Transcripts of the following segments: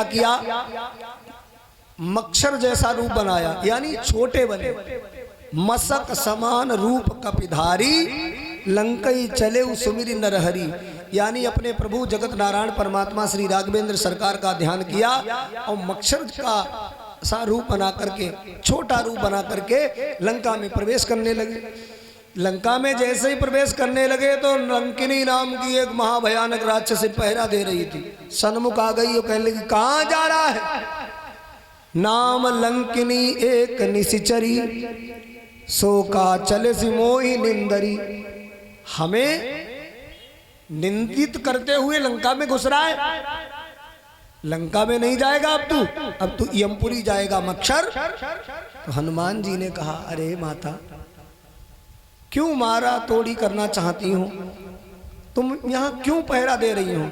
किया, मक्षर जैसा रूप बनाया, यानी छोटे बने। मसक समान रूप कपिधारी, लंकई चले सुमिरि नरहरि, यानी अपने प्रभु जगत नारायण परमात्मा श्री राघवेंद्र सरकार का ध्यान किया और मक्षर का सा रूप बना करके, छोटा रूप बना करके लंका में प्रवेश करने लगे। लंका में जैसे ही प्रवेश करने लगे तो लंकिनी नाम की एक महाभयानक राक्षस पहरा दे रही थी, सन्मुख आ गई और कहने लगी कहाँ जा रहा है? नाम लंकिनी एक निशिचरी, सो का चले सी मोही निंदरी। हमें निंदित करते हुए लंका में घुस रहा है। लंका में नहीं जाएगा अब तू यमपुरी जाएगा मक्षर। तो हनुमान जी ने कहा अरे माता, क्यों मारा तोड़ी करना चाहती हो? तुम यहाँ क्यों पहरा दे रही हो?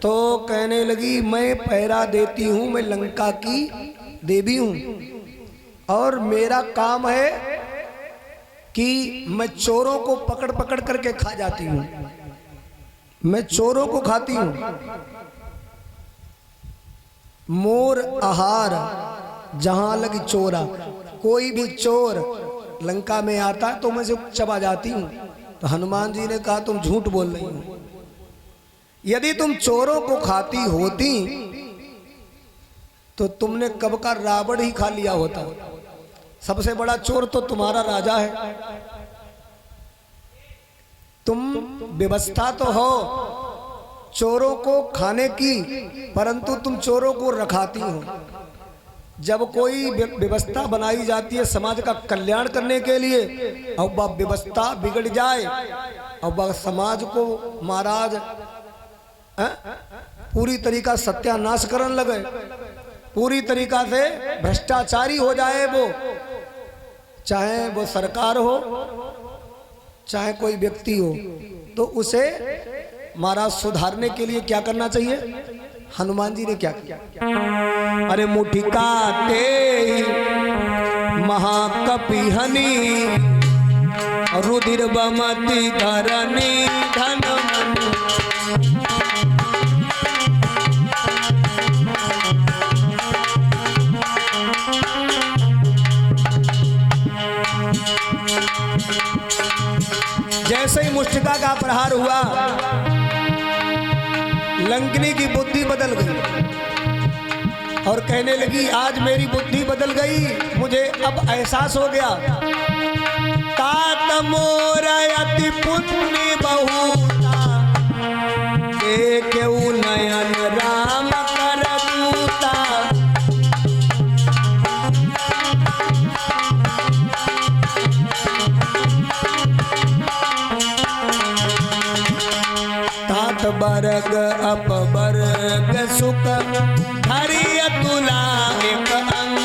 तो कहने लगी मैं पहरा देती हूँ, मैं लंका की देवी हूँ और मेरा काम है कि मैं चोरों को पकड़ पकड़ करके खा जाती हूँ, मैं चोरों को खाती हूँ। मोर आहार जहां लगी चोरा, कोई भी चोर लंका में आता तो मैं से चबा जाती हूँ। तो हनुमान जी ने कहा तुम झूठ बोल रही हो, यदि तुम चोरों को खाती होती तो तुमने कब का रावण ही खा लिया होता। सबसे बड़ा चोर तो तुम्हारा राजा है। तुम व्यवस्था तो हो चोरों को खाने की, परंतु तुम चोरों को रखाती हो। जब कोई व्यवस्था बनाई जाती है समाज का कल्याण करने के लिए और वह व्यवस्था बिगड़ जाए और वह समाज को महाराज पूरी तरीका सत्यानाश करने लगे, पूरी तरीका से भ्रष्टाचारी हो जाए, वो चाहे वो सरकार हो चाहे कोई व्यक्ति हो, तो उसे महाराज सुधारने के लिए क्या करना चाहिए? हनुमान जी ने क्या किया? अरे मुठी काटे महाकपि हनी, रुधिर बमति धरनी धन। जैसे ही मुष्टिका का प्रहार हुआ, लंकिनी की बुद्धि बदल गई और कहने लगी आज मेरी बुद्धि बदल गई, मुझे अब एहसास हो गया। तात मोर अति पुण्य बहुता, देखऊ नयन राम कर दूता। तात बरग अपवर्ग सुख, हरिय तुला एक अंग।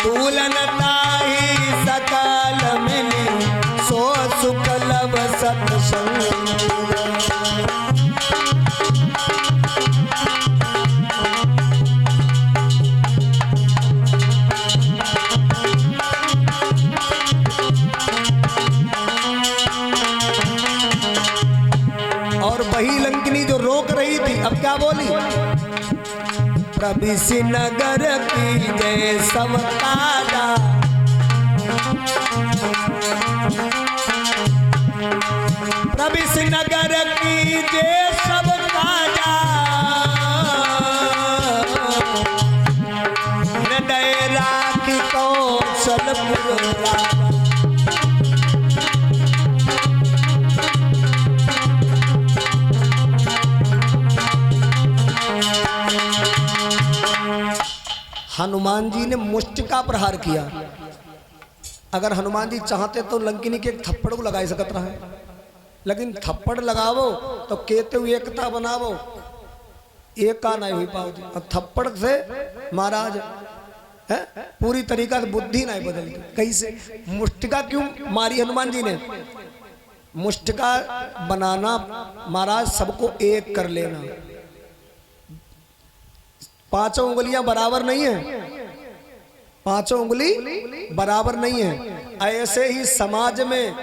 तुलन ताहि सकल मिली, सो सुख लब सत्संग। और वही लंकिनी जो रोक रही थी अब क्या बोली? प्रभिस नगर की जय सब काजा, प्रभिस नगर की जय सब काजा। हृदय राखी कौशलपुर राजा। हनुमान जी ने मुष्टिका प्रहार किया। अगर हनुमान जी चाहते तो लंकिनी के एक थप्पड़ को लगा सकता है, लेकिन थप्पड़ लगावो तो कहते हुए एकता बनावो, एक का नहीं हुई पाओ। और थप्पड़ से महाराज है पूरी तरीका से बुद्धि नहीं बदलती। कैसे? मुष्टिका क्यों मारी हनुमान जी ने? मुष्टिका बनाना महाराज सबको एक कर लेना, पांचों उंगलियां बराबर नहीं है, पांचों उंगली बराबर नहीं है। ऐसे ही समाज में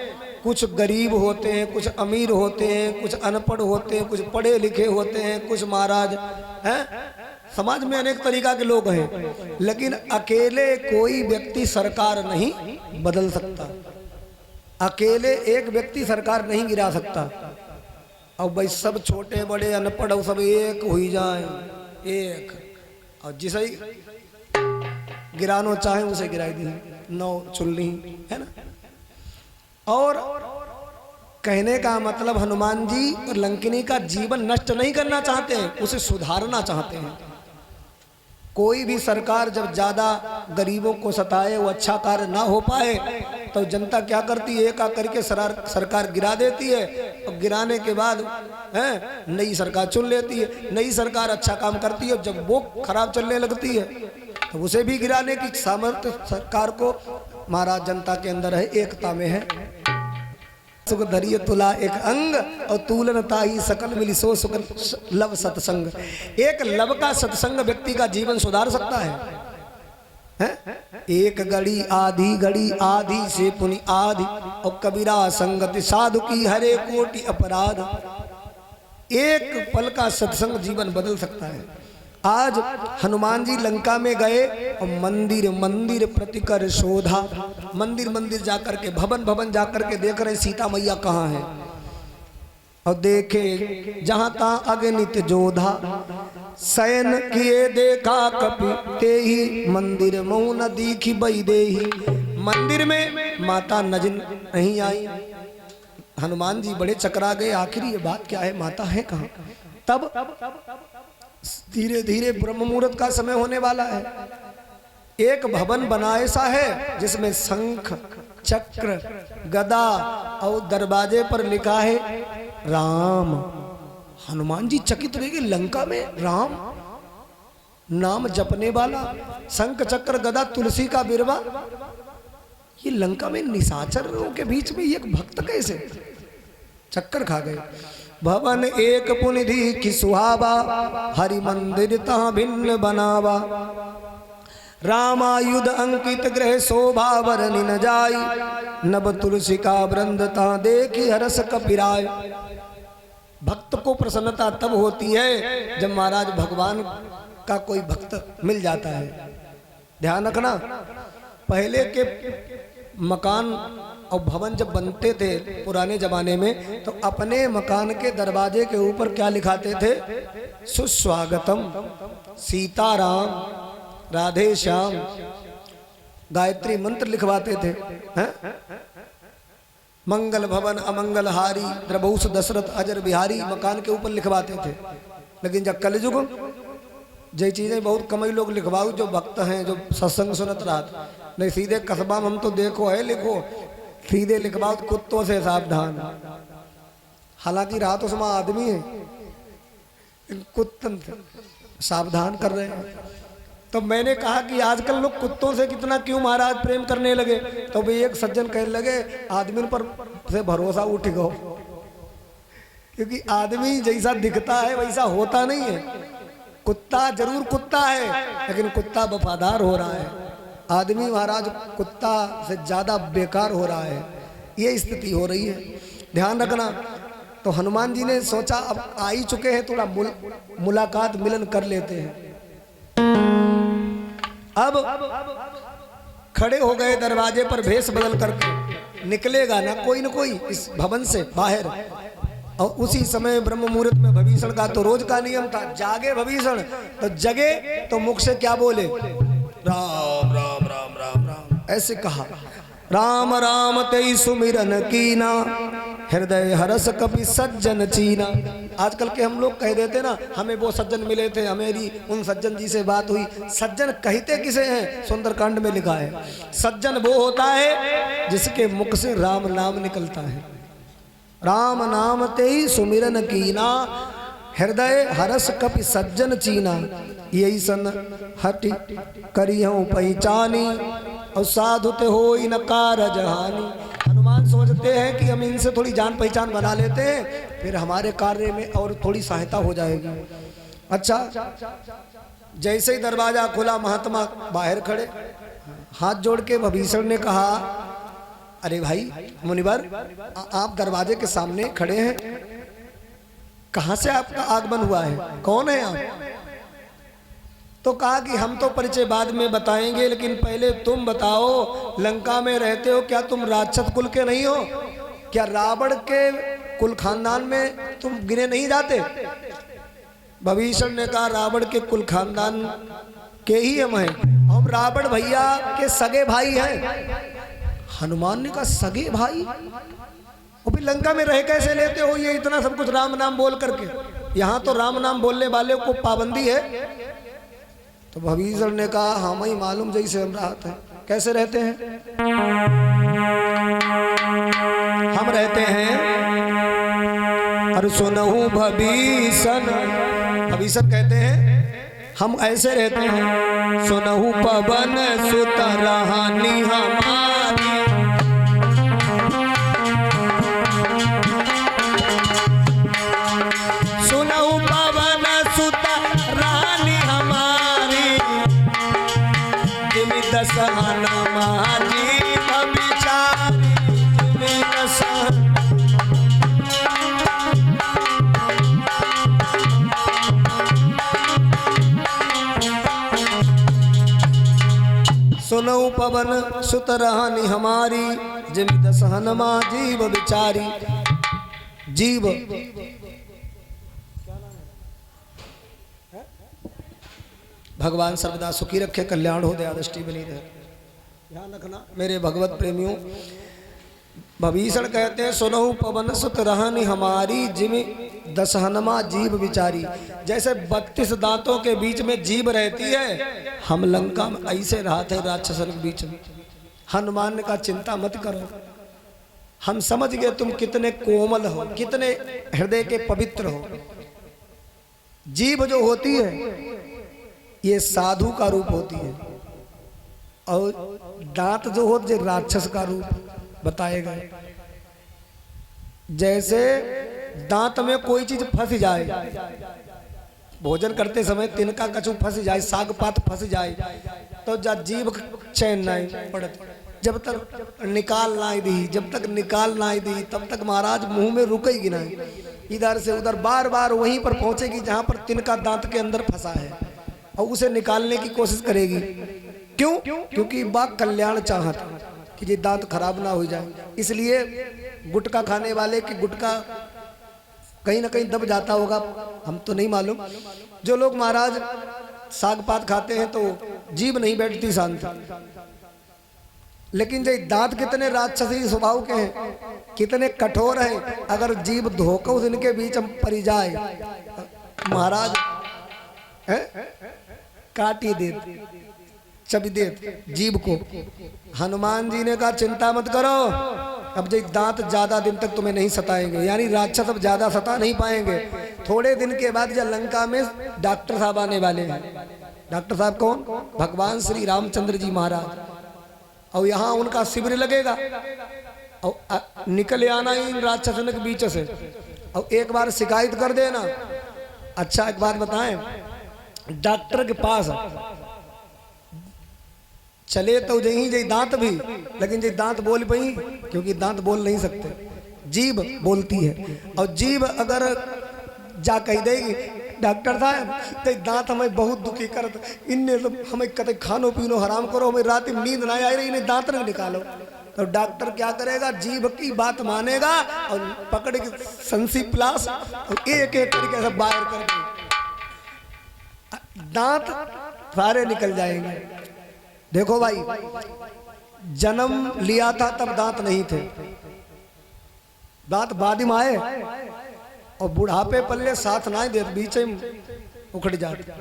कुछ गरीब होते हैं, कुछ अमीर होते हैं, कुछ अनपढ़ होते हैं, कुछ पढ़े लिखे होते हैं, कुछ महाराज हैं। समाज में अनेक तरीका के लोग हैं, लेकिन अकेले कोई व्यक्ति सरकार नहीं बदल सकता। अकेले एक व्यक्ति सरकार नहीं गिरा सकता। और भाई सब छोटे बड़े अनपढ़ और सब एक हुई जाए, एक, और जिसे गिरानो चाहे उसे गिराई दी, नौ चुल्ली, है ना। और कहने का मतलब हनुमान जी और लंकिनी का जीवन नष्ट नहीं करना चाहते हैं, उसे सुधारना चाहते हैं। कोई भी सरकार जब ज्यादा गरीबों को सताए, वो अच्छा कार्य ना हो पाए, तो जनता क्या करती है, एक आकर के सरकार गिरा देती है, और गिराने के बाद नई सरकार चुन लेती है। नई सरकार अच्छा काम करती है, जब वो खराब चलने लगती है तो उसे भी गिराने की सामर्थ्य सरकार को महाराज जनता के अंदर है, एकता में है। सुख धरिय तुला एक अंग और तूलन ताई सकल मिली सो सुख लव सत्संग। एक लव का सत्संग व्यक्ति का जीवन सुधार सकता है? एक घड़ी आधी से पुनि आधी, और कबीरा संगति साधु की हरे कोटि अपराध। एक पल का सत्संग जीवन बदल सकता है। आज हनुमान जी लंका में गए और मंदिर मंदिर प्रतिकर शोधा, मंदिर मंदिर जाकर के, भवन भवन जाकर के देख रहे सीता मैया कहाँ है। और देखे जहां तहां अगणित जोधा, शयन किए देखा कपि ते ही, मंदिर मऊ न दीखी बई देही। मंदिर में माता नजर नहीं आई। हनुमान जी बड़े चकरा गए, आखिर ये बात क्या है, माता है कहाँ। तब धीरे धीरे ब्रह्म मुहूर्त का समय होने वाला है। एक भवन बना ऐसा है जिसमें शंख चक्र गदा और दरवाजे पर लिखा है राम। हनुमान जी चकित रह गए, लंका में राम नाम जपने वाला, शंख चक्र गदा तुलसी का बिरवा, ये लंका में निशाचरों के बीच में एक भक्त कैसे। चक्कर खा गए। भवन एक पुनिधि की सुहावा, हरि मंदिर तहाँ भिन्न बनावा। रामायुध अंकित ग्रह शोभा वरनि न जाई, नभ तुलसी का वृंद तहाँ देखी हरस कपिराय। भक्त को प्रसन्नता तब होती है जब महाराज भगवान का कोई भक्त मिल जाता है। ध्यान रखना, पहले के मकान और भवन जब बनते थे पुराने जमाने में, तो अपने मकान के दरवाजे के ऊपर क्या लिखाते थे, सुस्वागतम, सीताराम, राधे श्याम, गायत्री मंत्र लिखवाते थे। मंगल भवन अमंगल हारी, द्रभूष दशरथ अजर बिहारी, मकान के ऊपर लिखवाते थे। लेकिन जब कलयुग ये चीजें बहुत कम ही लोग लिखवाओ, जो भक्त हैं, जो सत्संग सुनत रहा, नहीं सीधे कस्बा में हम तो देखो है लिखो, सीधे लिखवाओ कुत्तों से सावधान। हालांकि रात उसमें आदमी है, कुत्तों से सावधान कर रहे हैं। तो मैंने कहा कि आजकल लोग कुत्तों से कितना क्यों महाराज प्रेम करने लगे। तो भाई एक सज्जन कहने लगे आदमी पर से भरोसा उठ गो, क्योंकि आदमी जैसा दिखता है वैसा होता नहीं है। कुत्ता जरूर कुत्ता है, लेकिन कुत्ता वफादार हो रहा है। आदमी महाराज कुत्ता से ज्यादा बेकार हो रहा है, ये स्थिति हो रही है। ध्यान रखना। तो हनुमान जी ने सोचा अब आ ही चुके हैं, थोड़ा मुलाकात मिलन कर लेते हैं। अब खड़े हो गए दरवाजे पर, भेष बदल करके निकलेगा ना कोई इस भवन से बाहर। और उसी समय ब्रह्म मुहूर्त में भविष्य का तो रोज का नियम था, जागे भविष्य तो जगे तो मुख से क्या बोले, राम राम राम राम राम, ऐसे कहा। राम राम तेई सुमिरन कीना, हृदय हरस कपि सज्जन चीना। आजकल के हम लोग कह देते ना, हमें वो सज्जन मिले थे, हमेरी उन सज्जन जी से बात हुई। सज्जन कहते किसे हैं, सुंदरकांड में लिखा है, सज्जन वो होता है जिसके मुख से राम नाम निकलता है। राम नाम तेई सुमिरन कीना, हृदय हरस कपि सज्जन चीना। यही सन हटि करिहूं पहचानी, और साधु ते होई न कारज हानि। हनुमान सोचते हैं कि हम इनसे थोड़ी जान पहचान बना लेते हैं, फिर हमारे कार्य में और थोड़ी सहायता हो जाएगी। अच्छा, जैसे ही दरवाजा खुला, महात्मा बाहर खड़े, हाथ जोड़ के भीषण ने कहा अरे भाई मुनिवर, आप दरवाजे के सामने खड़े हैं, कहां से आपका आगमन हुआ है, कौन है आप? तो कहा कि हम तो परिचय बाद में बताएंगे, लेकिन पहले तुम बताओ, लंका में रहते हो, क्या तुम राक्षस कुल के नहीं हो? क्या रावण के कुल खानदान में तुम गिने नहीं जाते? भविष्य ने कहा रावण के कुल खानदान के ही हम हैं, हम रावण भैया के सगे भाई हैं। हनुमान ने कहा सगे भाई? और फिर लंका में रह कैसे लेते हो ये इतना सब कुछ राम नाम बोल करके? यहाँ तो राम नाम बोलने वाले को पाबंदी है। तो भविष्य ने कहा हम ही मालूम जैसे हम रहते हैं। कैसे रहते हैं? हम रहते हैं, और सुनहु भविष्य, भविष्य कहते हैं हम ऐसे रहते हैं, सुनहु पवन सुत रानी हमारी, सुनहु पवन सुत रानी हमारी, जिमि दसहनमा जीव बिचारी, जिमि दसहन। सुनऊ पवन सुत रानी हमारी, जिमि दसहनमा जीव बिचारी। जीव भगवान सर्वदा सुखी रखे, कल्याण हो, दया दृष्टि बनी रहे। ध्यान रखना मेरे भगवत प्रेमियों। भविष्य कहते हैं सुनहु पवन सुत रानी हमारी, जिमि दसहनमा जीव विचारी। जैसे 32 दांतों के बीच में जीव रहती है, हम लंका में ऐसे रहा थे राक्षसों के बीच में। हनुमान ने कहा चिंता मत करो, हम समझ गए तुम कितने कोमल हो, कितने हृदय के पवित्र हो। जीभ जो होती है ये साधु का रूप होती है, और दांत जो होते हैं राक्षस का रूप बताए गए। जैसे दांत में कोई चीज फंस जाए, भोजन करते समय तिनका कछु फंस जाए, साग पात फंस जाए, तो जीभ चैन नहीं पड़ती, जब तक निकाल ना दी, जब तक निकाल ना दी तब तक महाराज मुंह में रुकेगी नहीं, इधर से उधर बार बार वहीं पर पहुंचेगी जहां पर तिनका दांत के अंदर फंसा है, और उसे निकालने की कोशिश करेगी। क्यों? क्योंकि बाग कल्याण चाहता कि ये दांत खराब ना हो जाए। इसलिए गुटखा खाने वाले की गुटखा कहीं ना कहीं दब जाता होगा, हम तो नहीं मालूम। जो लोग महाराज साग पात खाते हैं तो जीभ नहीं बैठती शांति, लेकिन जो दांत कितने राक्षसी स्वभाव के हैं, कितने कठोर हैं। अगर जीभ धोकर इनके बीच हम पड़ जाए महाराज काटी दे, चबी दे जीभ को। हनुमान जी ने कहा चिंता मत करो, अब जो दांत ज्यादा दिन तक तुम्हें नहीं सताएंगे, यानी राक्षस अब ज्यादा सता नहीं पाएंगे। थोड़े दिन के बाद जब लंका में डॉक्टर साहब आने वाले हैं। डॉक्टर साहब कौन? भगवान श्री रामचंद्र जी महाराज। और यहाँ उनका शिविर लगेगा, और निकल आना इन राक्षसों के बीच से, और एक बार शिकायत कर देना। अच्छा एक बात बताएं, डॉक्टर के पास चले तो यही दांत भी, लेकिन ये दांत बोल पाई, क्योंकि दांत बोल नहीं सकते, जीभ बोलती है। और जीभ अगर जा कह देगी डॉक्टर साहब तो दांत हमें बहुत दुखी करत, इनने तो हमें कते खानो पीनो हराम करो, हमें रात में नींद ना आ रही, इन्हें दांत नहीं निकालो। तो डॉक्टर क्या करेगा? जीभ की बात मानेगा और पकड़ के संसी प्लास और एक एक करके सब बाहर कर दांत सारे निकल जाएंगे। देखो भाई, जन्म लिया था तब दांत नहीं थे, दांत बाद में आए, और बुढ़ापे पल्ले साथ ना दे, बीच में उखड़ जाते।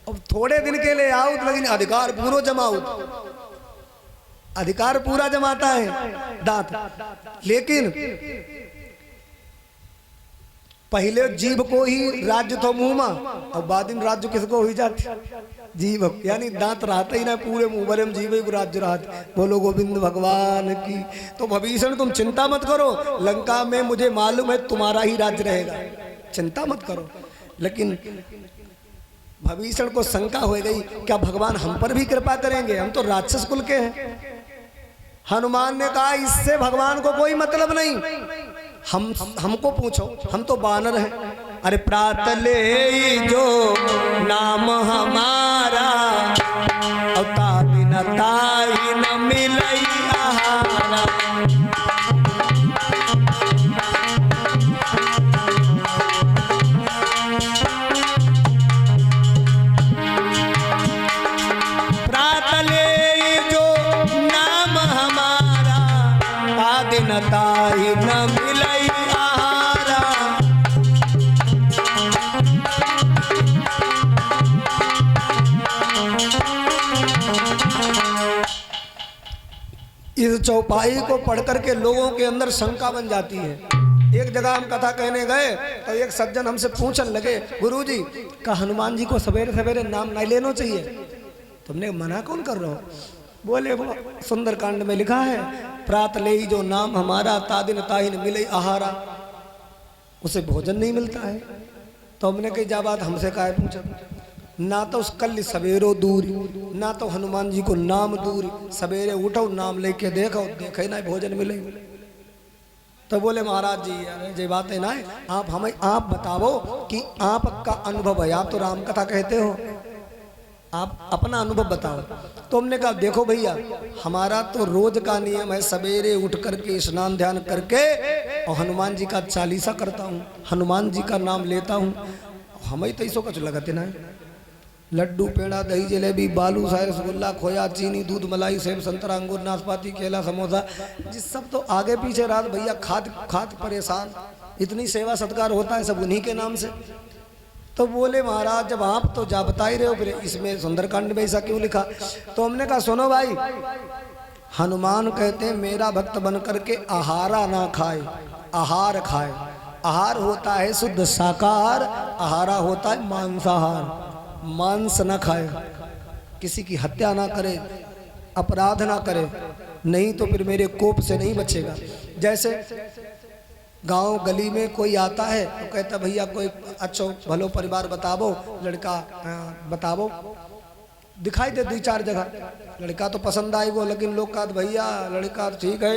अब थोड़े दिन के लिए आओ, लेकिन अधिकार पूरा जमाओ, अधिकार पूरा जमाता है दांत। लेकिन पहले जीभ को ही राज्य तो मुंह में, और बाद में राज्य किसको हुई जाती? जीभ, यानी दांत रहता ही ना, पूरे मुंह भरे में जीभ को राज्य रहता। बोलो गोविंद भगवान की। तो भविष्य तुम चिंता मत करो, लंका में मुझे मालूम है तुम्हारा ही राज्य रहेगा, चिंता मत करो। लेकिन भविष्य को शंका हो गई, क्या भगवान हम पर भी कृपा करेंगे? हम तो राक्षस कुल के हैं, हनुमान ने कहा इससे भगवान को कोई मतलब नहीं, हमको पूछो, हम तो बानर हैं। अरे प्रात ले जो नाम हमारा, अवता बिन ताई न मिलई आहारा। ताई न मिलई आहारा। इस चौपाई को पढ़ करके लोगों के अंदर शंका बन जाती है। एक जगह हम कथा कहने गए तो एक सज्जन हमसे पूछने लगे, गुरुजी का हनुमान जी को सवेरे सवेरे नाम नहीं लेना चाहिए? तुमने मना कौन कर रहे हो? बोले वो सुंदरकांड में लिखा है, प्रात ले जो नाम हमारा, तादिन ताहिन मिले आहारा, उसे भोजन नहीं मिलता है। तो हमने कही जा बात हमसे काहे पूछा? ना तो उस कल सवेरो दूर, ना तो हनुमान जी को नाम दूर, सवेरे उठो नाम लेके देखो, देखे ना भोजन मिले। तो बोले महाराज जी अरे ये बात है ना, आप हमें आप बताओ कि आपका अनुभव है, आप तो राम कथा कहते हो, आप अपना अनुभव बताओ। तो हमने कहा देखो भैया, हमारा तो रोज का नियम है, सवेरे उठ करके स्नान ध्यान करके और हनुमान जी का चालीसा करता हूँ, हनुमान जी का नाम लेता हूँ। हमें तो इसो कुछ लगते ना, लड्डू पेड़ा दही जलेबी बालू शाही रसगुल्ला खोया चीनी दूध मलाई सेब संतरा अंगूर नाशपाती केला समोसा, जिस सब तो आगे पीछे रात भैया खाद खाद परेशान, इतनी सेवा सत्कार होता है सब उन्हीं के नाम से। तो बोले महाराज जब आप तो जा बता ही रहे हो, फिर इसमें सुंदरकांड में ऐसा क्यों लिखा? तो हमने कहा सुनो भाई, हनुमान कहते हैं मेरा भक्त बन करके आहारा ना खाए, आहार खाए। आहार होता है शुद्ध शाकाहार, आहारा होता है मांसाहार। मांस ना खाए, किसी की हत्या ना करे, अपराध ना करे, नहीं तो फिर मेरे कोप से नहीं बचेगा। जैसे गांव गली में कोई आता है तो कहता भैया कोई अच्छो भलो परिवार बतावो, लड़का बतावो, दिखाई दे 2-4 जगह, लड़का तो पसंद आएगो, लेकिन लोग कहते भैया लड़का ठीक है,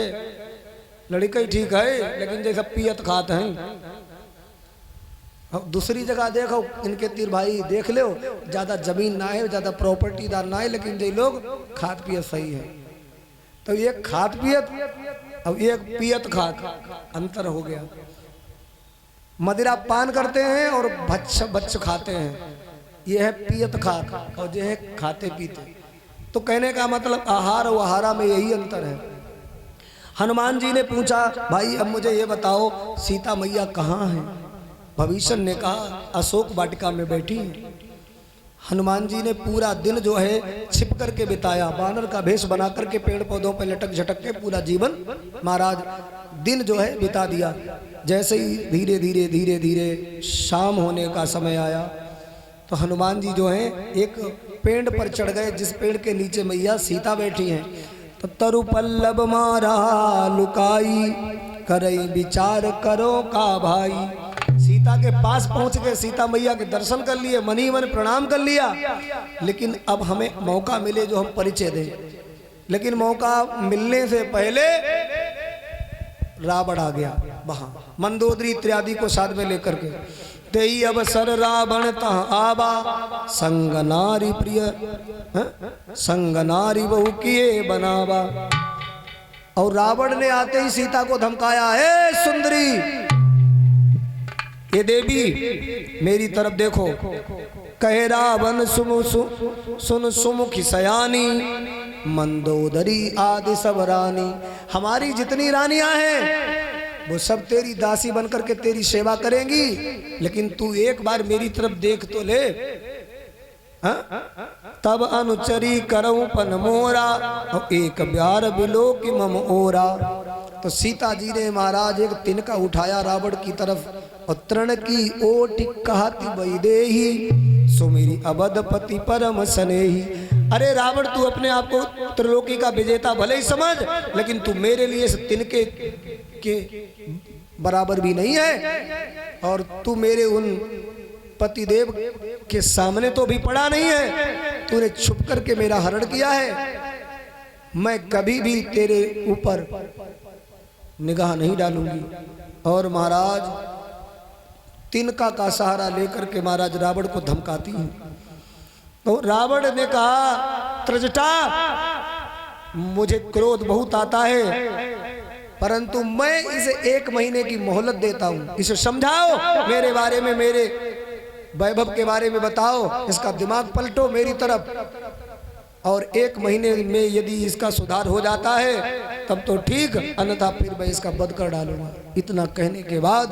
लड़का ही ठीक है, लेकिन जैसा पियत खाते हैं। दूसरी जगह देखो इनके तीर भाई देख लो, ज्यादा जमीन ना है, ज्यादा प्रॉपर्टीदार ना है, लेकिन जो लोग खाद पियत सही है। तो एक खाद पियत अब एक पियत खाद, अंतर हो गया। मदिरा पान करते हैं और भक्ष खाते हैं, ये है पियत खाद और ये है खाते पीते। तो कहने का मतलब आहार और आहारा में यही अंतर है। हनुमान जी ने पूछा भाई अब मुझे ये बताओ सीता मैया कहाँ है? भविष्य ने कहा अशोक वाटिका में बैठी है। हनुमान जी ने पूरा दिन जो है छिप करके बिताया, बानर का भेष बना करके पेड़ पौधों पर लटक झटक के पूरा जीवन महाराज दिन जो है बिता दिया। जैसे ही धीरे धीरे धीरे धीरे शाम होने का समय आया तो हनुमान जी जो है एक पेड़ पर चढ़ गए, जिस पेड़ के नीचे मैया सीता बैठी हैं। तो तरु पल्लव मारा लुकाई, करई विचार करो का भाई। सीता के पास पहुंच गए, सीता मैया के दर्शन कर लिए, मनी मन प्रणाम कर लिया, लेकिन अब हमें मौका मिले जो हम परिचय दें। लेकिन मौका मिलने से पहले रावण आ गया वहां, मंदोदरी इत्यादि को साथ में लेकर के। तेई अवसर रावण तहाँ आवा, संग नारी प्रिय संग नारी बहु किए बनावा। और रावण ने आते ही सीता को धमकाया, हे सुंदरी, ये देवी मेरी तरफ देखो। कहे रावण सुन सुमुखी सयानी, मंदोदरी आदि सब रानी। हमारी जितनी रानियां हैं वो सब तेरी दासी बनकर के तेरी सेवा करेंगी, लेकिन तू एक बार मेरी तरफ देख तो ले। तब अनुचरी करऊं पन मोरा, और एक ब्यार बिलो की मम ओरा। तो सीता जी ने महाराज एक तिनका उठाया रावण की तरफ, और तृण की ओट कहती वैदेही, सो मेरी अवधपति परम स्नेही। अरे रावण तू अपने आप को त्रिलोकी का विजेता भले ही समझ, लेकिन तू मेरे लिए इस तिनके के बराबर भी नहीं है, और तू मेरे उन पतिदेव के सामने तो भी पड़ा नहीं है, तूने छुप करके मेरा हरण किया है। मैं कभी भी तेरे ऊपर निगाह नहीं डालूंगी। और महाराज तिनका का सहारा लेकर के महाराज रावण को धमकाती है। तो रावण ने कहा, त्रजटा मुझे क्रोध बहुत आता है, परंतु मैं इसे 1 महीने की मोहलत देता हूं। इसे समझाओ, मेरे बारे में, मेरे वैभव के बारे में बताओ, इसका दिमाग पलटो मेरी तरफ, और 1 महीने में यदि इसका सुधार हो जाता है तब तो ठीक, अन्यथा फिर मैं इसका वध कर डालूंगा। इतना कहने के बाद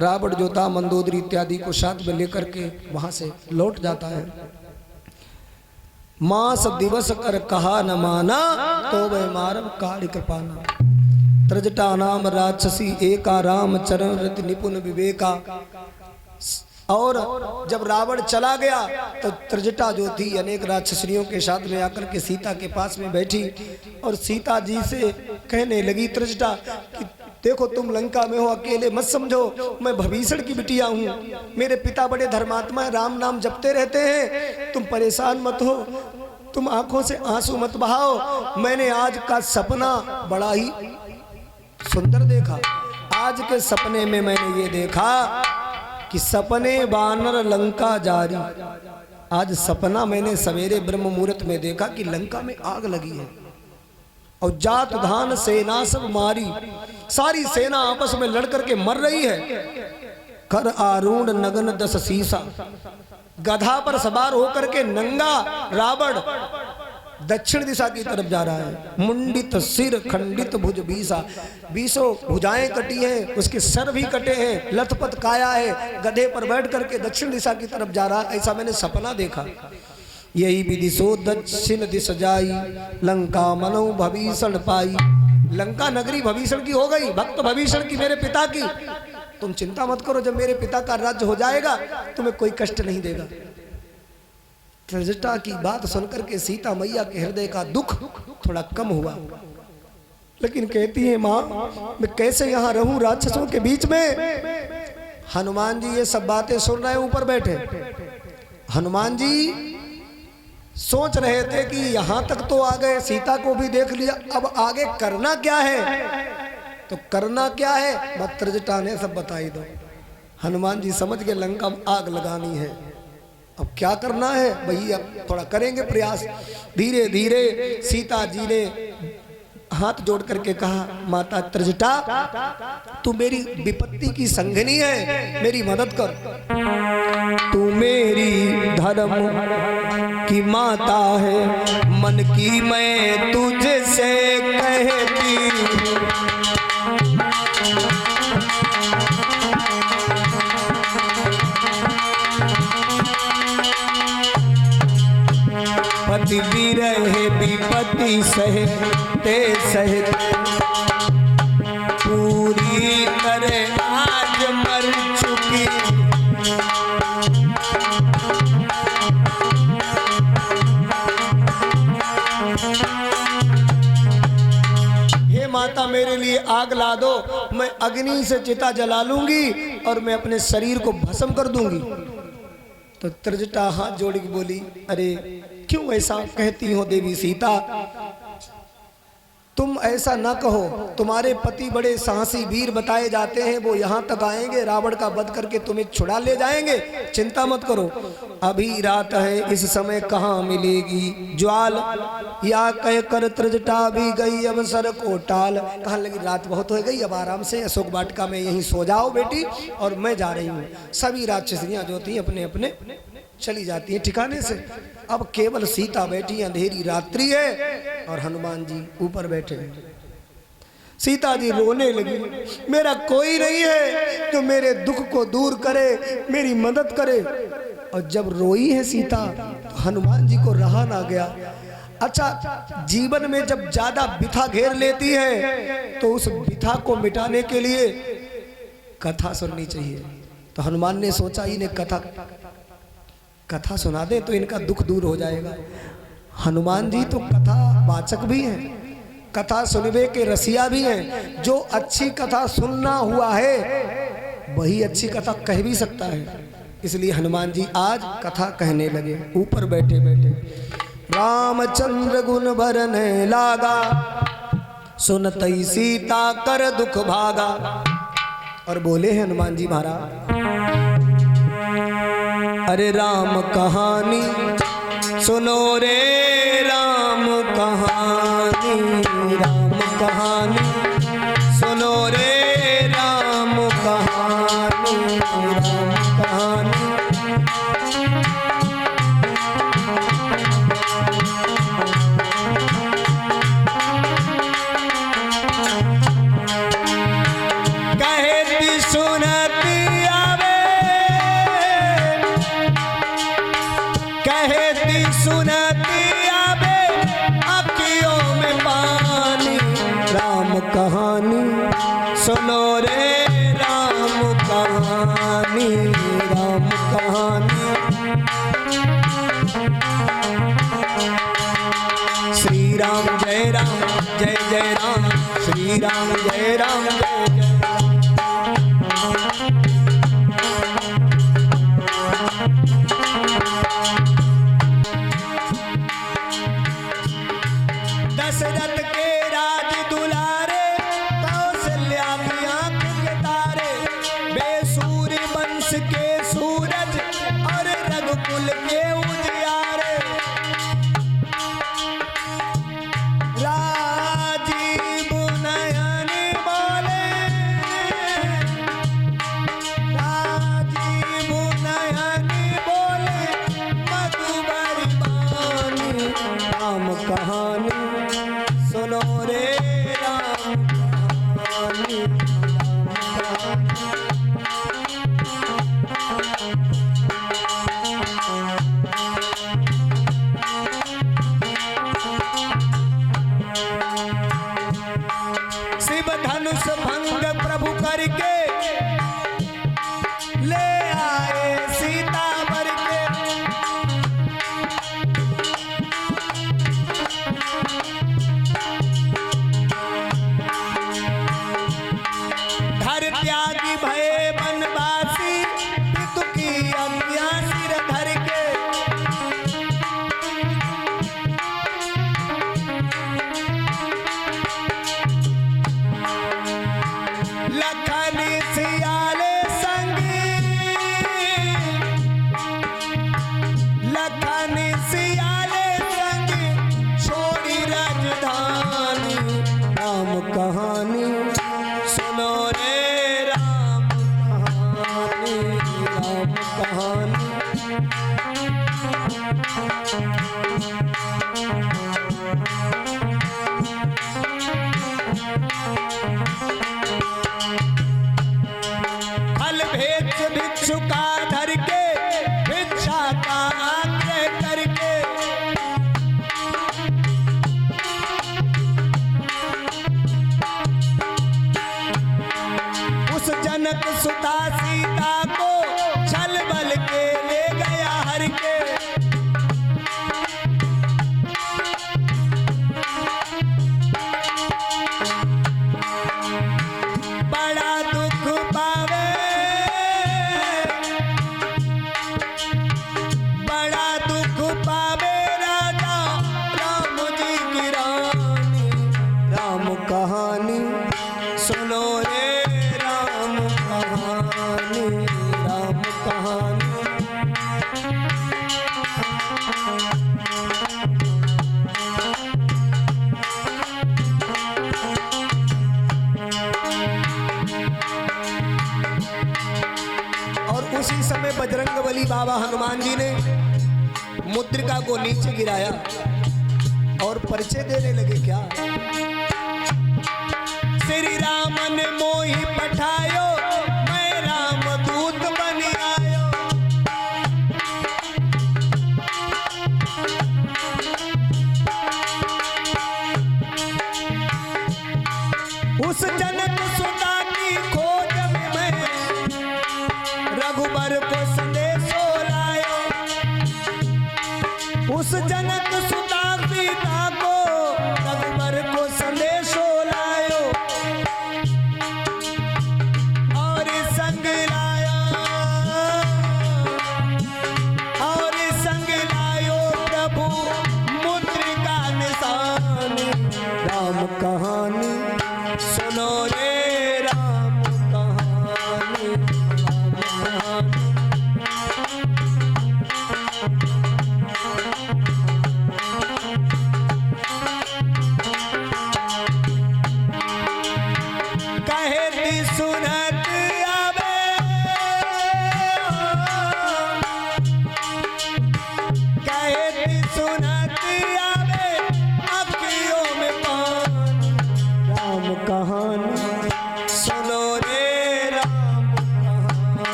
रावण जो था मंदोदरी इत्यादि को साथ में लेकर के वहां से लौट जाता है। मास दिवस कर कहा न माना, तो वह मारव काढ़ कृपाना। त्रजटा नाम राक्षसी एका, राम चरण रति निपुण विवेका। और जब रावण चला गया तो त्रजटा जो थी अनेक राक्षसियों के साथ में आकर के सीता के पास में बैठी और सीता जी से कहने लगी, त्रजटा कि देखो तुम लंका में हो, अकेले मत समझो, मैं भीषण की बिटिया हूँ, मेरे पिता बड़े धर्मात्मा है, राम नाम जपते रहते हैं, तुम परेशान मत हो, तुम आंखों से आंसू मत बहाओ। मैंने आज का सपना बड़ा ही सुंदर देखा। आज के सपने में मैंने ये देखा कि सपने बानर लंका जारी। आज सपना मैंने सवेरे ब्रह्म मुहूर्त में देखा कि लंका में आग लगी है और जात धान सेना सब मारी, सारी सेना आपस में लड़ करके मर रही है। कर आरूढ़ नगन 10 सीसा, गधा पर सवार होकर के नंगा रावण दक्षिण दिशा की तरफ जा रहा है। मुंडित सिर खंडित भुज बीसा, 20 भुजाएं कटी हैं, उसके सर भी कटे हैं, लथपथ काया है, गधे पर बैठ करके दक्षिण दिशा की तरफ जा रहा है। ऐसा मैंने सपना देखा। यही विदिशो दक्षिण दिश जाई, लंका मनो भीषण पाई। लंका नगरी भीषण की हो गई, भक्त भीषण की, मेरे पिता की। तुम चिंता मत करो, जब मेरे पिता का राज्य हो जाएगा तुम्हें कोई कष्ट नहीं देगा। त्रजटा की बात सुनकर के सीता मैया के हृदय का दुख थोड़ा कम हुआ, लेकिन कहती है, माँ मैं कैसे यहाँ रहूं राक्षसों के बीच में। हनुमान जी ये सब बातें सुन रहे हैं ऊपर बैठे। हनुमान जी सोच रहे थे कि यहाँ तक तो आ गए, सीता को भी देख लिया, अब आगे करना क्या है। तो करना क्या है मत त्रजटा ने सब बताई दो। हनुमान जी समझ के लंका में आग लगानी है, अब क्या करना है भाई, अब थोड़ा करेंगे प्रयास। धीरे धीरे सीता जी ने हाथ जोड़ करके कहा, माता त्रजटा तू मेरी विपत्ति की संगिनी है, मेरी मदद कर। तू मेरी धर्म की माता है, मन की मैं तुझसे कहती हूँ। पति भी रहे विपत्ति सहे ते सहित, पूरी तरह आज मर चुकी। हे माता मेरे लिए आग ला दो, मैं अग्नि से चिता जला लूंगी और मैं अपने शरीर को भस्म कर दूंगी। तो त्रजटा हाथ जोड़ के बोली, अरे क्यों ऐसा कहती हो देवी सीता, तुम ऐसा ना कहो, तुम्हारे पति बड़े साहसी वीर बताए जाते हैं, वो यहाँ तक आएंगे, रावण का वध करके तुम्हें छुड़ा ले जाएंगे, चिंता मत करो। अभी रात है, इस समय कहाँ मिलेगी ज्वाल, या कह कर त्रजटा भी गई अवसर को टाल। कहने लगी रात बहुत हो गई, अब आराम से अशोक वाटिका में यहीं सो जाओ बेटी, और मैं जा रही हूँ। सभी राक्षसियाँ जो थी अपने अपने चली जाती हैं ठिकाने से। अब केवल सीता बैठी, अंधेरी रात्रि है और हनुमान जी ऊपर बैठे। सीता जी रोने लगी, मेरा कोई नहीं है जो मेरे दुख को दूर करे, मेरी मदद करे। और जब रोई है सीता तो हनुमान जी को रहा ना गया। अच्छा, जीवन में जब ज्यादा बिथा घेर लेती है तो उस बिथा को मिटाने के लिए कथा सुननी चाहिए। तो हनुमान ने सोचा इन्हें कथा सुना दे तो इनका दुख दूर हो जाएगा। हनुमान जी तो कथा वाचक भी हैं, कथा सुनवे के रसिया भी हैं। जो अच्छी कथा सुनना हुआ है वही अच्छी कथा कह भी सकता है। इसलिए हनुमान जी आज कथा कहने लगे ऊपर बैठे बैठे। रामचंद्र गुण भरने लागा, सुनतई सीता कर दुख भागा। और बोले हैं हनुमान जी महाराज, अरे राम कहानी सुनो रे राम कहानी, राम कहानी सुनो रे राम कहानी, राम कहानी। कहती सुनती आवे, कहती सुनती आवे अखियों में पानी, राम कहानी सुनो रे राम कहानी, राम कहानी। श्री राम जय राम जय जय राम, श्री राम जय राम जय जय। दशरथ के राज दुलारे, कौशल्या की आंख के तारे, बेसूरी वंश के सूरज और रघुकुल के उजियारे। राजीव नयन बोले, राजीव नयन बोले मधुबर बानी, राम कहानी सुनो रे राम कहानी, राम कहानी। शिव धनुष भंग प्रभु करके ले आए सीता वर के, धर त्यागी भये बनवासी, पितु की आज्ञा सिर धर के। लखन सियाले संगी, लखन सियाले संगी छोड़ी राजधानी, राम कहानी सुनो रे राम कहानी, राम कहानी। फल भेज भिक्षु का धर के, भिक्षा का आग्रह करके। उस जनक सुता सीता को छल बल के ले गया हर के। बड़ा दुख पावे, बड़ा दुख पावे राजा राम जी की रानी, राम कहानी सुनो रे राम कहानी, राम कहानी। और उसी समय बजरंगबली बाबा हनुमान जी ने मुद्रिका को नीचे गिराया और परिचय देने लगे, क्या श्री राम ने मोहि पठायो, मैं राम दूत बनि आयो। उस जनक सुता की खोज में मैं रघुबर को संदेशो लायो। उस जनक सुता सीता को रघुबर को संदेशो लायो, और संग लाया, और संग लायो प्रभु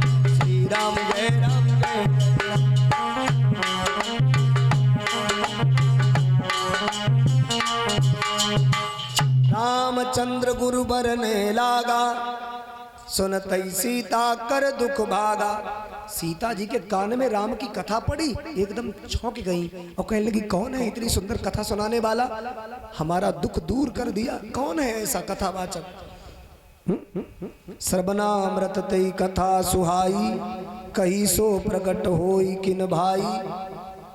श्री राम जय राम जय रामचंद्र गुरु बरने लागा, सुनतई सीता कर दुख भागा। सीता जी के कान में राम की कथा पड़ी, एकदम चौंक गई और कहने लगी कौन है इतनी सुंदर कथा सुनाने वाला, हमारा दुख दूर कर दिया, कौन है ऐसा कथावाचक। श्रवणामृत तई कथा सुहाई, कही सो प्रकट होई किन भाई।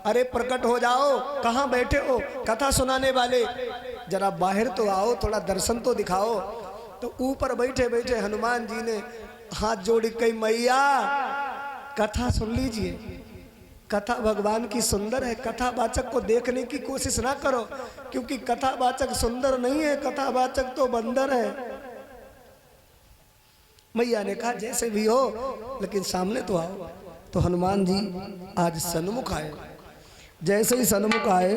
अरे प्रकट हो जाओ, कहाँ बैठे हो कथा सुनाने वाले, जरा बाहर तो आओ, थोड़ा दर्शन तो दिखाओ। तो ऊपर बैठे बैठे हनुमान जी ने हाथ जोड़ कही मैया कथा सुन लीजिए, कथा भगवान की सुंदर है, कथावाचक को देखने की कोशिश ना करो, क्योंकि कथावाचक सुंदर नहीं है, कथावाचक तो बंदर है। मैया ने कहा जैसे भी हो लेकिन सामने तो आओ। तो हनुमान जी आज सन्मुख आए। जैसे ही सन्मुख आए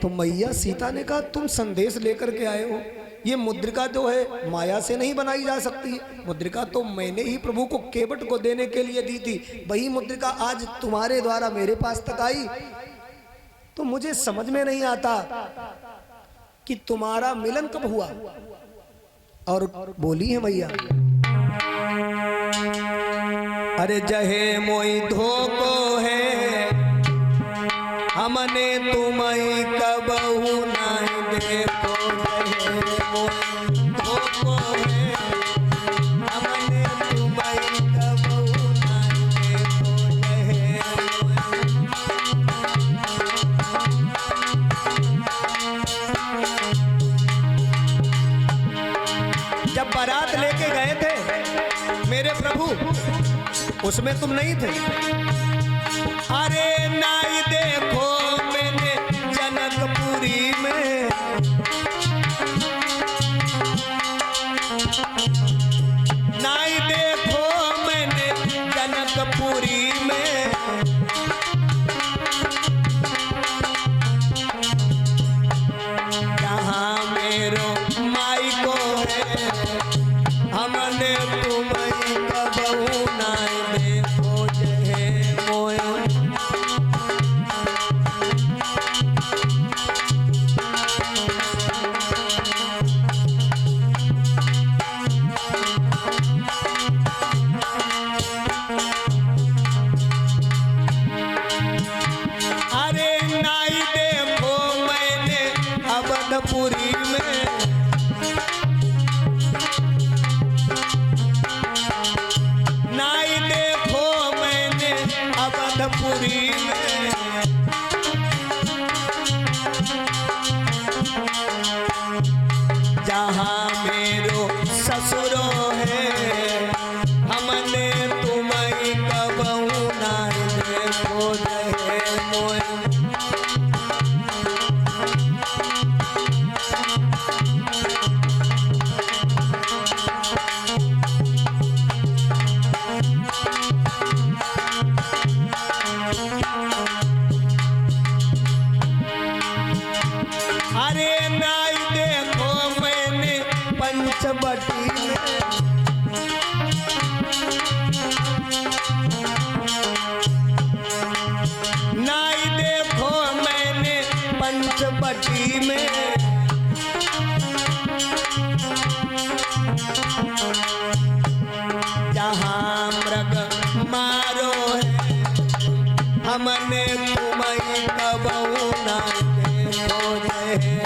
तो मैया सीता ने कहा तुम संदेश लेकर के आए हो, ये मुद्रिका जो है माया से नहीं बनाई जा सकती है, मुद्रिका तो मैंने ही प्रभु को केवट को देने के लिए दी थी, वही मुद्रिका आज तुम्हारे द्वारा मेरे पास तक आई। तो मुझे समझ में नहीं आता कि तुम्हारा मिलन कब हुआ। और बोली है मैया अरे जहे मोई धोको है, हमने तुम्हें कबहू नहीं देखो। जहे मोई धोको है, हमने तुम्हें कबहू नहीं देखो। जहे जब बारात लेके गए थे मेरे प्रभु, उसमें तुम नहीं थे। अरे नाई देखो मैंने जनकपुरी में, नाई देखो मैंने जनकपुरी में। जहाँ मेरो माई को है, हमने तुम्हें कबहू नहीं देखो। जय मोय अरे नाई देखो मैंने अवधपुरी में, नाई देखो मैंने अवधपुरी में। जहाँ मेरो ससुरो है, हमने तुम्हें कबहू नहीं देखो। जय मोय अरे नाई देखो मैंने पंचवटी में, नाई देखो मैंने पंचवटी में। जहाँ मृग मारो है, हमने तुम्हें कबहू नहीं देखो। जय